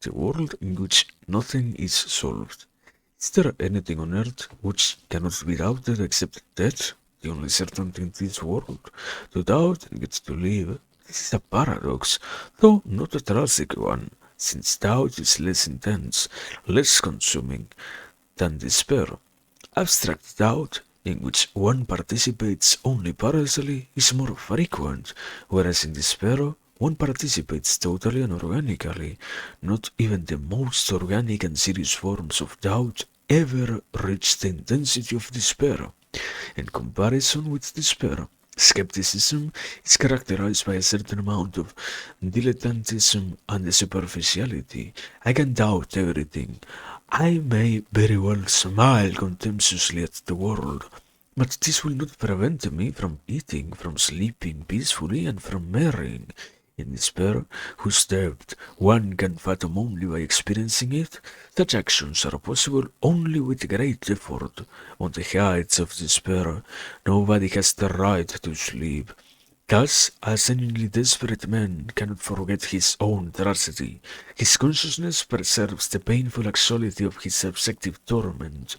the world in which nothing is solved. Is there anything on earth which cannot be doubted except death, the only certainty in this world? To doubt and get to live. This is a paradox, though not a tragic one, since doubt is less intense, less consuming than despair. Abstract doubt, in which one participates only partially, is more frequent, whereas in despair one participates totally and organically. Not even the most organic and serious forms of doubt ever reach the intensity of despair. In comparison with despair, skepticism is characterized by a certain amount of dilettantism and superficiality. I can doubt everything. I may very well smile contemptuously at the world, but this will not prevent me from eating, from sleeping peacefully, and from marrying. In despair, whose depth one can fathom only by experiencing it, such actions are possible only with great effort. On the heights of despair, nobody has the right to sleep. Thus, a genuinely desperate man cannot forget his own tragedy. His consciousness preserves the painful actuality of his subjective torment.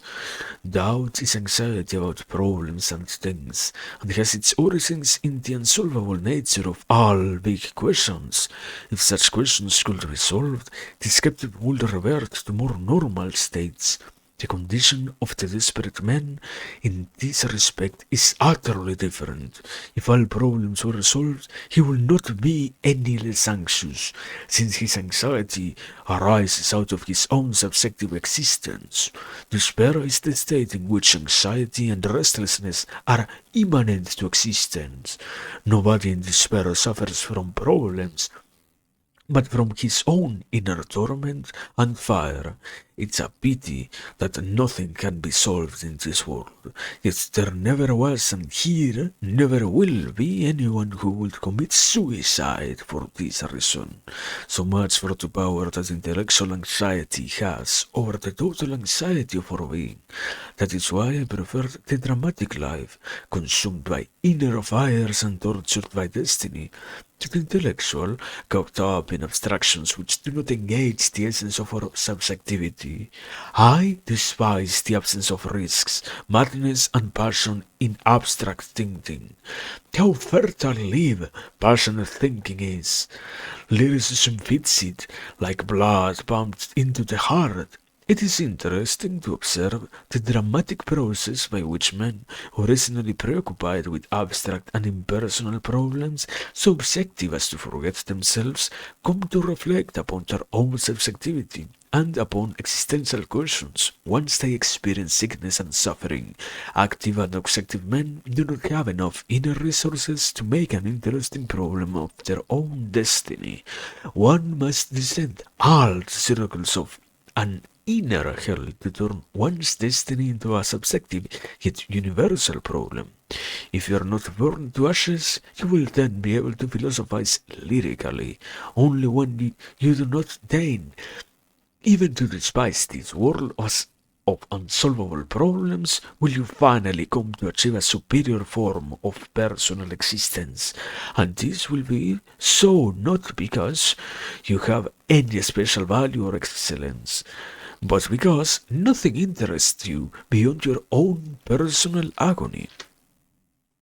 Doubt is anxiety about problems and things, and has its origins in the unsolvable nature of all big questions. If such questions could be solved, the skeptic would revert to more normal states. The condition of the desperate man in this respect is utterly different. If all problems were solved, he will not be any less anxious, since his anxiety arises out of his own subjective existence. Despair is the state in which anxiety and restlessness are immanent to existence. Nobody in despair suffers from problems, but from his own inner torment and fire. It's a pity that nothing can be solved in this world, yet there never was and here never will be anyone who would commit suicide for this reason. So much for the power that intellectual anxiety has over the total anxiety of our being. That is why I prefer the dramatic life, consumed by inner fires and tortured by destiny, to the intellectual, caught up in abstractions which do not engage the essence of our subjectivity. I despise the absence of risks, madness, and passion in abstract thinking. How fertile passionate thinking is! Lyricism fits it, like blood pumped into the heart. It is interesting to observe the dramatic process by which men, originally preoccupied with abstract and impersonal problems, so objective as to forget themselves, come to reflect upon their own subjectivity and upon existential questions once they experience sickness and suffering. Active and objective men do not have enough inner resources to make an interesting problem of their own destiny. One must descend all the circles of an inner hell to turn one's destiny into a subjective yet universal problem. If you are not burned to ashes, you will then be able to philosophize lyrically. Only when you do not deign even to despise this world as of unsolvable problems will you finally come to achieve a superior form of personal existence. And this will be so not because you have any special value or excellence, but because nothing interests you beyond your own personal agony.